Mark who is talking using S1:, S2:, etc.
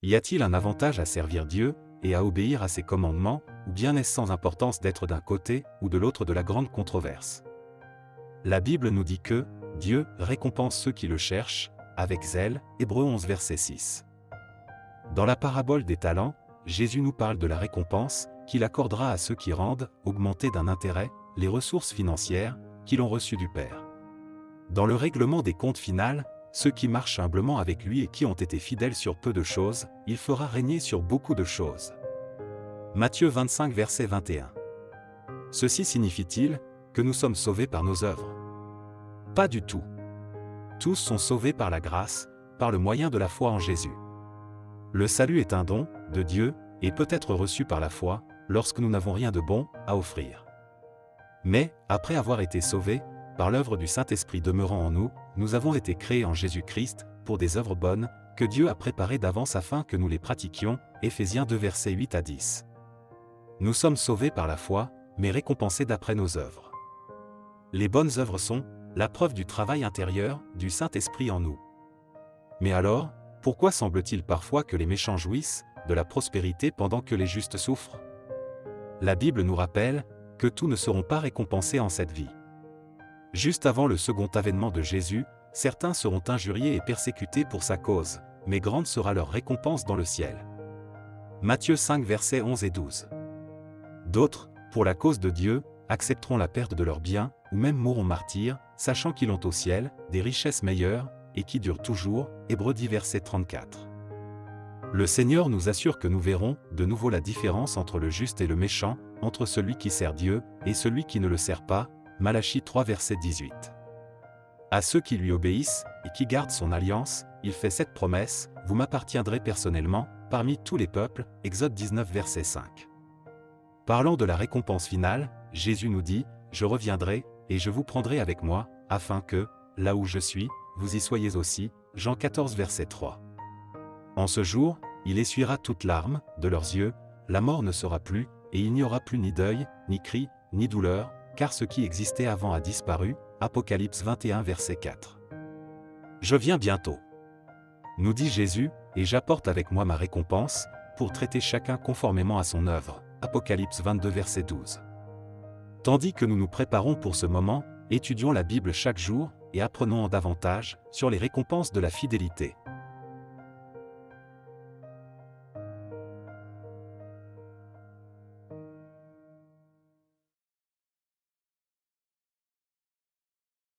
S1: Y a-t-il un avantage à servir Dieu et à obéir à ses commandements, ou bien est-ce sans importance d'être d'un côté ou de l'autre de la grande controverse? La Bible nous dit que Dieu récompense ceux qui le cherchent, avec zèle, Hébreux 11 verset 6. Dans la parabole des talents, Jésus nous parle de la récompense qu'il accordera à ceux qui rendent, augmenter d'un intérêt, les ressources financières qu'ils ont reçues du Père. Dans le règlement des comptes final, ceux qui marchent humblement avec lui et qui ont été fidèles sur peu de choses, il fera régner sur beaucoup de choses. Matthieu 25 verset 21. Ceci signifie-t-il que nous sommes sauvés par nos œuvres? Pas du tout. Tous sont sauvés par la grâce, par le moyen de la foi en Jésus. Le salut est un don de Dieu et peut être reçu par la foi lorsque nous n'avons rien de bon à offrir. Mais, après avoir été sauvés, par l'œuvre du Saint-Esprit demeurant en nous, nous avons été créés en Jésus-Christ pour des œuvres bonnes que Dieu a préparées d'avance afin que nous les pratiquions. Éphésiens 2 versets 8 à 10. Nous sommes sauvés par la foi, mais récompensés d'après nos œuvres. Les bonnes œuvres sont la preuve du travail intérieur du Saint-Esprit en nous. Mais alors, pourquoi semble-t-il parfois que les méchants jouissent de la prospérité pendant que les justes souffrent? La Bible nous rappelle que tous ne seront pas récompensés en cette vie. Juste avant le second avènement de Jésus, certains seront injuriés et persécutés pour sa cause, mais grande sera leur récompense dans le ciel. Matthieu 5 versets 11 et 12. D'autres, pour la cause de Dieu, accepteront la perte de leurs biens, ou même mourront martyrs, sachant qu'ils ont au ciel des richesses meilleures, et qui durent toujours. Hébreux 10 verset 34. Le Seigneur nous assure que nous verrons de nouveau la différence entre le juste et le méchant, entre celui qui sert Dieu et celui qui ne le sert pas. Malachie 3 verset 18. À ceux qui lui obéissent et qui gardent son alliance, il fait cette promesse: vous m'appartiendrez personnellement, parmi tous les peuples. Exode 19 verset 5. Parlant de la récompense finale, Jésus nous dit: je reviendrai, et je vous prendrai avec moi, afin que, là où je suis, vous y soyez aussi. Jean 14 verset 3. En ce jour, il essuiera toute larme de leurs yeux, la mort ne sera plus, et il n'y aura plus ni deuil, ni cri, ni douleur, car ce qui existait avant a disparu. Apocalypse 21 verset 4. Je viens bientôt, nous dit Jésus, et j'apporte avec moi ma récompense, pour traiter chacun conformément à son œuvre. Apocalypse 22 verset 12. Tandis que nous nous préparons pour ce moment, étudions la Bible chaque jour, et apprenons en davantage sur les récompenses de la fidélité.